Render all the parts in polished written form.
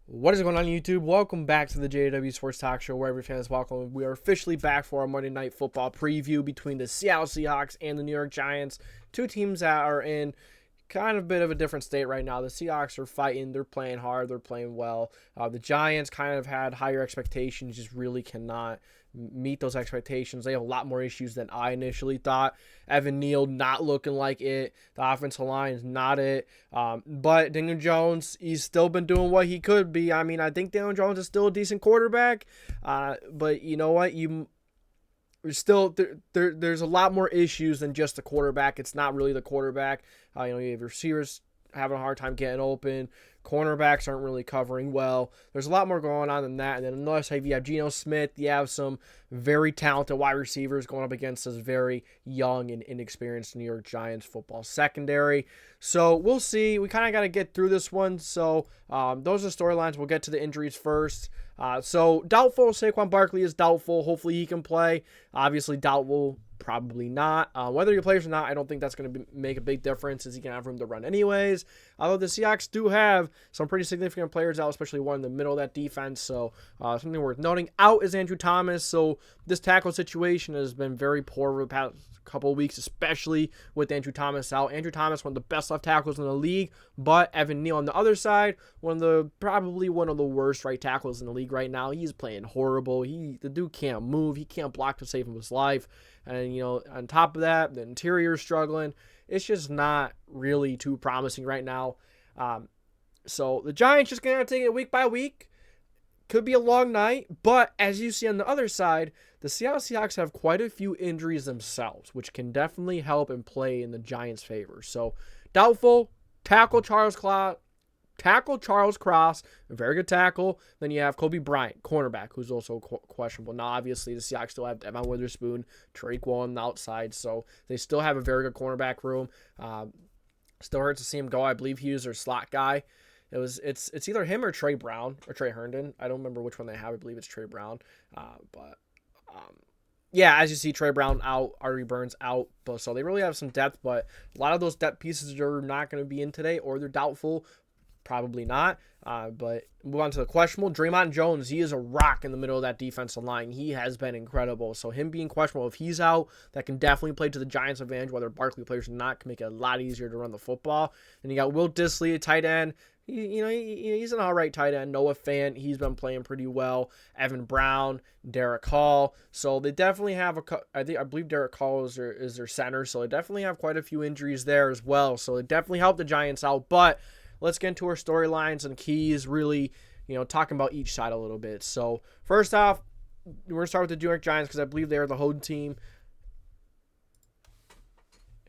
What is going on YouTube? Welcome back to the JDW SportsTalkShow, where every fan is welcome. We are officially back for our Monday Night Football preview between the Seattle Seahawks and the New York Giants. Two teams that are in kind of a bit of a different state right now. The Seahawks are fighting. They're playing hard. They're playing well. The Giants kind of had higher expectations, just really cannot meet those expectations. They have a lot more issues than I initially thought. Evan Neal not looking like it. The offensive line is not it. But Daniel Jones, he's still been doing what he could be. I mean, I think Daniel Jones is still a decent quarterback. But you know what? There's a lot more issues than just the quarterback. It's not really the quarterback. You have receivers having a hard time getting open. Cornerbacks aren't really covering well. There's a lot more going on than that. And then on the other side, you have Geno Smith. You have some very talented wide receivers going up against this very young and inexperienced New York Giants football secondary. So we'll see. We kind of got to get through this one. So those are the storylines. We'll get to the injuries first. So doubtful. Saquon Barkley is doubtful. Hopefully he can play. Obviously doubtful. Probably not. Whether he plays or not, I don't think that's going to make a big difference, as he can have room to run anyways. Although the Seahawks do have some pretty significant players out, especially one in the middle of that defense. So something worth noting. Out is Andrew Thomas. So this tackle situation has been very poor over the past couple of weeks, especially with Andrew Thomas out. Andrew Thomas, one of the best left tackles in the league, but Evan Neal on the other side, probably one of the worst right tackles in the league right now. He's playing horrible. The dude can't move. He can't block to save his life. And, on top of that, the interior is struggling. It's just not really too promising right now. So the Giants just going to have to take it week by week. Could be a long night, but as you see on the other side, the Seattle Seahawks have quite a few injuries themselves, which can definitely help and play in the Giants' favor. So doubtful, tackle Charles Cross, a very good tackle. Then you have Kobe Bryant, cornerback, who's also questionable. Now, obviously, the Seahawks still have Devon Witherspoon, Traquan on the outside, so they still have a very good cornerback room. Still hurts to see him go. I believe he was their slot guy. It's either him or Trey Brown or Trey Herndon. I don't remember which one they have. I believe it's Trey Brown. Yeah, as you see, Trey Brown out, Artie Burns out. So they really have some depth, but a lot of those depth pieces are not going to be in today, or they're doubtful. Probably not. But move on to the questionable. Draymond Jones, he is a rock in the middle of that defensive line. He has been incredible. So him being questionable, if he's out, that can definitely play to the Giants' advantage, whether Barkley plays or not, can make it a lot easier to run the football. And you got Will Dissly, a tight end. He's an all right tight end. Noah Fant, he's been playing pretty well. Evan Brown, Derek Hall. So they definitely have I believe Derek Hall is their center. So they definitely have quite a few injuries there as well. So it definitely helped the Giants out. But let's get into our storylines and keys, really, talking about each side a little bit. So first off, we're going to start with the New York Giants because I believe they are the home team.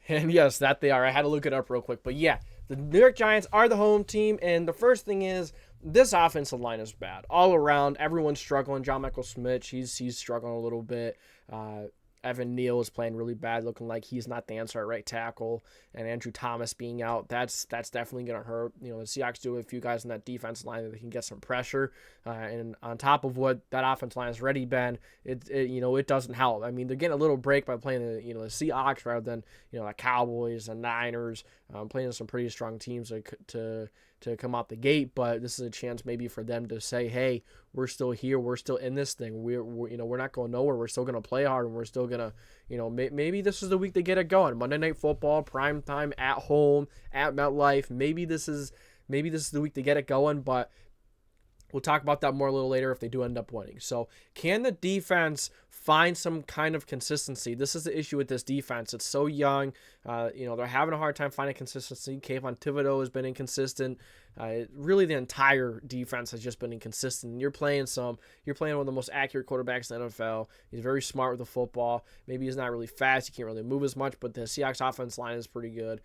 And yes, that they are. I had to look it up real quick. But yeah, the New York Giants are the home team. And the first thing is, this offensive line is bad. All around, everyone's struggling. John Michael Schmitz, he's struggling a little bit. Evan Neal is playing really bad, looking like he's not the answer at right tackle. And Andrew Thomas being out, that's definitely going to hurt. The Seahawks do have a few guys in that defense line that they can get some pressure. And on top of what that offense line has already been, it doesn't help. I mean, they're getting a little break by playing the Seahawks rather than the Cowboys and Niners, playing some pretty strong teams to come out the gate. But this is a chance maybe for them to say, hey, we're still here, we're still in this thing, we're not going nowhere, we're still going to play hard, and we're still going to maybe this is the week they get it going. Monday Night Football, prime time, at home, at MetLife. Maybe this is the week to get it going. But we'll talk about that more a little later if they do end up winning. So can the defense find some kind of consistency? This is the issue with this defense. It's so young. They're having a hard time finding consistency. Kayvon Thibodeau has been inconsistent. Really, the entire defense has just been inconsistent. You're playing one of the most accurate quarterbacks in the NFL. He's very smart with the football. Maybe he's not really fast. He can't really move as much, but the Seahawks offense line is pretty good.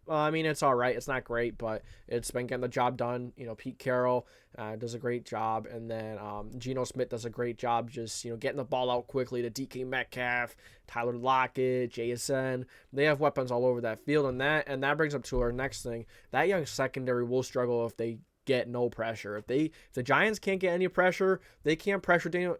I mean, it's all right. It's not great, but it's been getting the job done. Pete Carroll does a great job, and then Geno Smith does a great job just getting the ball out quickly to DK Metcalf, Tyler Lockett, JSN. They have weapons all over that field, and that brings up to our next thing. That young secondary will struggle if they get no pressure. If the Giants can't get any pressure, they can't pressure Daniel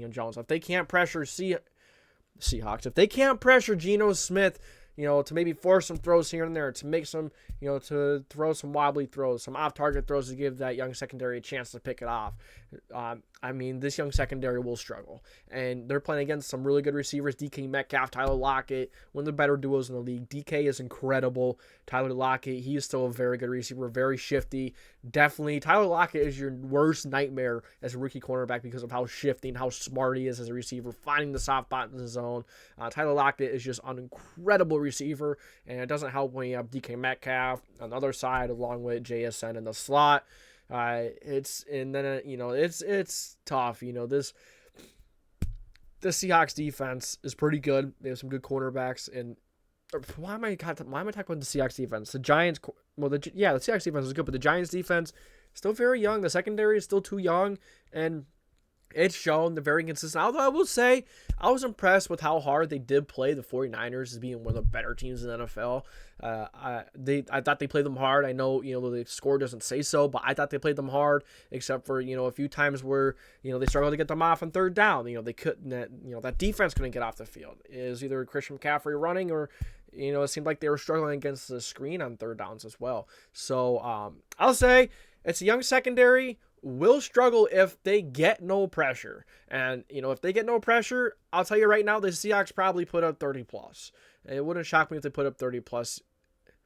Jones. If they can't pressure Seahawks, if they can't pressure Geno Smith, to maybe force some throws here and there, to make some, to throw some wobbly throws, some off-target throws to give that young secondary a chance to pick it off. This young secondary will struggle. And they're playing against some really good receivers, DK Metcalf, Tyler Lockett, one of the better duos in the league. DK is incredible. Tyler Lockett, he is still a very good receiver, very shifty. Definitely, Tyler Lockett is your worst nightmare as a rookie cornerback because of how shifty and how smart he is as a receiver, finding the soft spot in the zone. Tyler Lockett is just an incredible receiver, and it doesn't help when you have DK Metcalf on the other side along with JSN in the slot. It's tough. This Seahawks defense is pretty good. They have some good cornerbacks. And why am I talking about the Seahawks defense? The Giants, the Seahawks defense is good, but the Giants defense still very young. The secondary is still too young, and it's shown. They're very inconsistent. Although I will say, I was impressed with how hard they did play the 49ers as being one of the better teams in the NFL. I thought they played them hard. I know, the score doesn't say so, but I thought they played them hard, except for, a few times where, they struggled to get them off on third down. They couldn't, that defense couldn't get off the field. It was either Christian McCaffrey running or, it seemed like they were struggling against the screen on third downs as well. So I'll say it's a young secondary. Will struggle if they get no pressure. And, if they get no pressure, I'll tell you right now, the Seahawks probably put up 30 plus. It wouldn't shock me if they put up 30 plus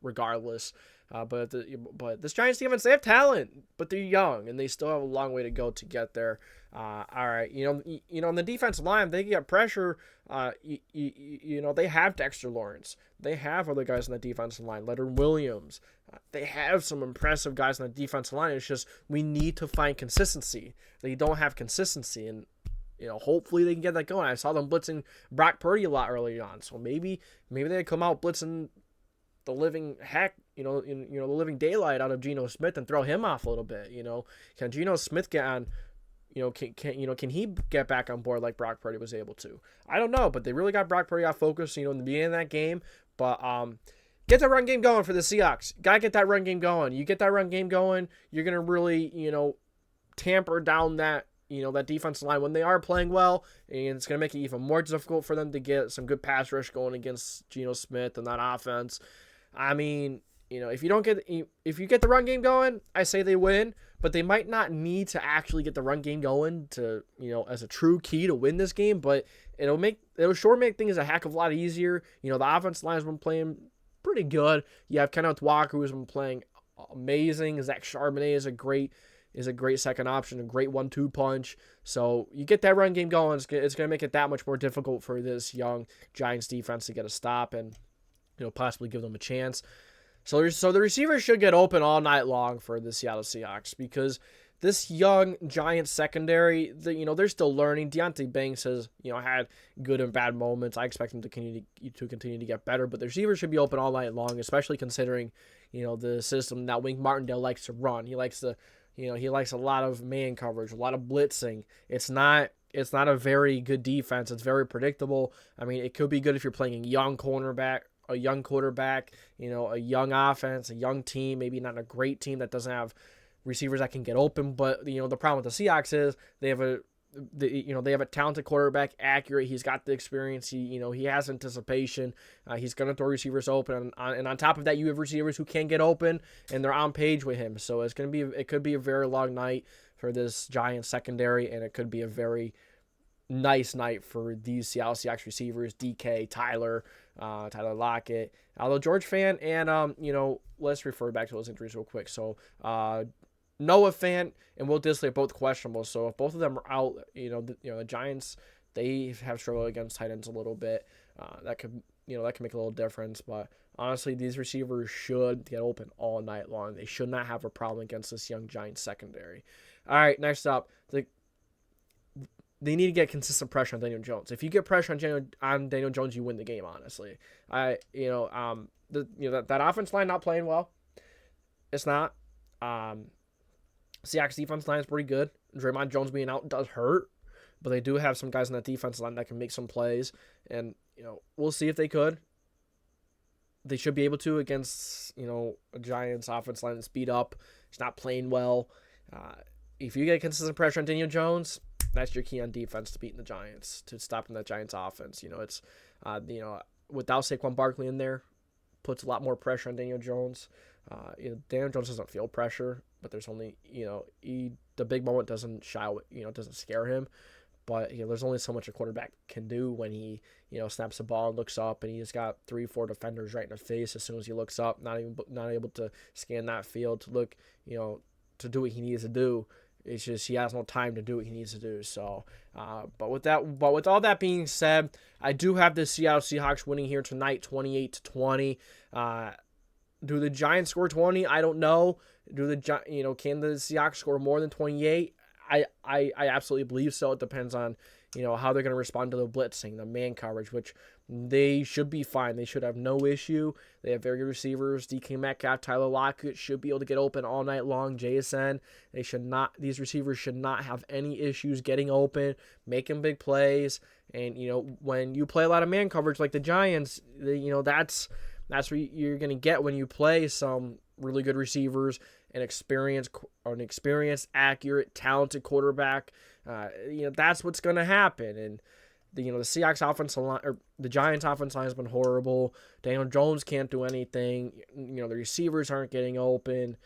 regardless. But this Giants defense, they have talent, but they're young and they still have a long way to go to get there. All right. On the defensive line, if they get pressure, they have Dexter Lawrence. They have other guys on the defensive line, Leonard Williams. They have some impressive guys on the defensive line. It's just we need to find consistency. They don't have consistency, and hopefully they can get that going. I saw them blitzing Brock Purdy a lot early on, so maybe they come out blitzing the living heck, the living daylight out of Geno Smith and throw him off a little bit. Can Geno Smith get on? Can he get back on board like Brock Purdy was able to? I don't know, but they really got Brock Purdy off focus, in the beginning of that game. But get that run game going for the Seahawks. Gotta get that run game going. You get that run game going, you're gonna really, tamper down that, that defensive line when they are playing well, and it's gonna make it even more difficult for them to get some good pass rush going against Geno Smith and that offense. If you get the run game going, I say they win, but they might not need to actually get the run game going to, as a true key to win this game, but it'll sure make things a heck of a lot easier. The offensive line has been playing pretty good. You have Kenneth Walker, who's been playing amazing. Zach Charbonnet is a great second option, a great 1-2 punch. So you get that run game going, it's going to make it that much more difficult for this young Giants defense to get a stop and, possibly give them a chance. So the receivers should get open all night long for the Seattle Seahawks because this young Giants secondary, they're still learning. Deonte Banks has, had good and bad moments. I expect him to continue to get better, but the receivers should be open all night long, especially considering, the system that Wink Martindale likes to run. He likes to, he likes a lot of man coverage, a lot of blitzing. It's not a very good defense. It's very predictable. It could be good if you're playing a young quarterback, a young offense, a young team, maybe not a great team that doesn't have receivers that can get open. But the problem with the Seahawks is they have a talented quarterback, accurate. He's got the experience. He has anticipation. He's gonna throw receivers open, and on top of that, you have receivers who can get open and they're on page with him. So it could be a very long night for this Giants secondary, and it could be a very nice night for these Seattle Seahawks receivers, DK, Tyler Lockett, although George Fant, and let's refer back to those injuries real quick. So Noah Fant and Will Dissly are both questionable. So if both of them are out, the Giants, they have struggled against tight ends a little bit. That could make a little difference. But honestly, these receivers should get open all night long. They should not have a problem against this young Giants secondary. All right, next up, they need to get consistent pressure on Daniel Jones. If you get pressure on Daniel Jones, you win the game. Honestly, that offense line not playing well. It's not. Seahawks defense line is pretty good. Draymond Jones being out does hurt, but they do have some guys on that defense line that can make some plays, and we'll see if they could. They should be able to against a Giants offense line that's beat up. It's not playing well. If you get consistent pressure on Daniel Jones, that's your key on defense to beating the Giants, to stopping that Giants offense. without Saquon Barkley in there, puts a lot more pressure on Daniel Jones. Daniel Jones doesn't feel pressure, but there's only, the big moment doesn't doesn't scare him. But, there's only so much a quarterback can do when he, snaps the ball and looks up, and he's got 3-4 defenders right in the face as soon as he looks up, not able to scan that field to look, to do what he needs to do. It's just he has no time to do what he needs to do. So, but with all that being said, I do have the Seattle Seahawks winning here tonight, 28-20. Do the Giants score 20? I don't know. Can the Seahawks score more than 28? I absolutely believe so. It depends on, how they're going to respond to the blitzing, the man coverage, which they should be fine. They should have no issue. They have very good receivers. DK Metcalf, Tyler Lockett should be able to get open all night long. JSN, these receivers should not have any issues getting open, making big plays. And, when you play a lot of man coverage like the Giants, that's what you're going to get when you play some really good receivers, an experienced, accurate, talented quarterback. That's what's going to happen. And the Seahawks offensive line, or the Giants offensive line, has been horrible. Daniel Jones can't do anything. The receivers aren't getting open.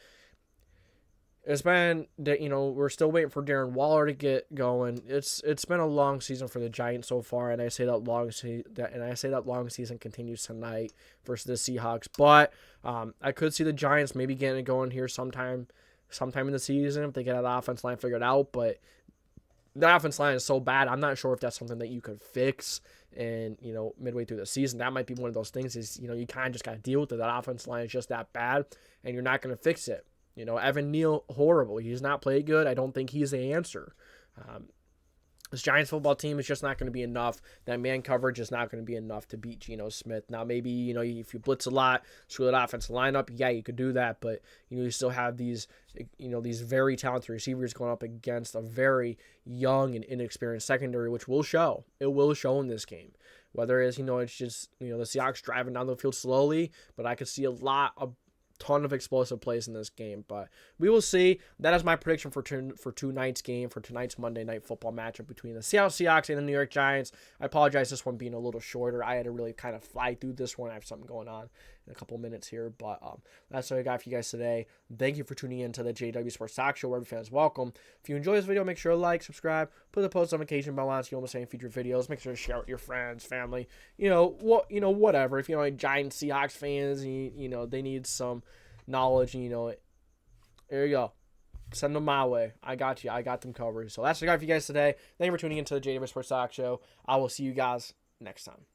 It's been, we're still waiting for Darren Waller to get going. It's been a long season for the Giants so far, and I say that long season continues tonight versus the Seahawks. But I could see the Giants maybe getting it going here sometime in the season if they get that offense line figured out. But the offense line is so bad, I'm not sure if that's something that you could fix. And midway through the season, that might be one of those things. Is you kind of just got to deal with it. That offense line is just that bad, and you're not going to fix it. Evan Neal, horrible. He's not played good. I don't think he's the answer. This Giants football team is just not going to be enough. That man coverage is not going to be enough to beat Geno Smith. Now, maybe, if you blitz a lot, screw that offensive lineup, yeah, you could do that. But, you still have these very talented receivers going up against a very young and inexperienced secondary, which will show. It will show in this game. Whether it's, it's just, the Seahawks driving down the field slowly, but I could see a ton of explosive plays in this game, but we will see. That is my prediction for tonight's Monday Night Football matchup between the Seattle Seahawks and the New York Giants. I apologize this one being a little shorter. I had to really kind of fly through this one. I have something going on in a couple minutes here, but that's what I got for you guys today. Thank you for tuning in to the JDW Sports Talk Show, where every fan is welcome. If you enjoy this video, make sure to like, subscribe, put the post notification bell on so you don't miss any future videos. Make sure to share it with your friends, family, whatever. If Giants, Seahawks fans, they need some knowledge, there you go. Send them my way. I got you. I got them covered. So that's what I got for you guys today. Thank you for tuning in to the JDW Sports Talk Show. I will see you guys next time.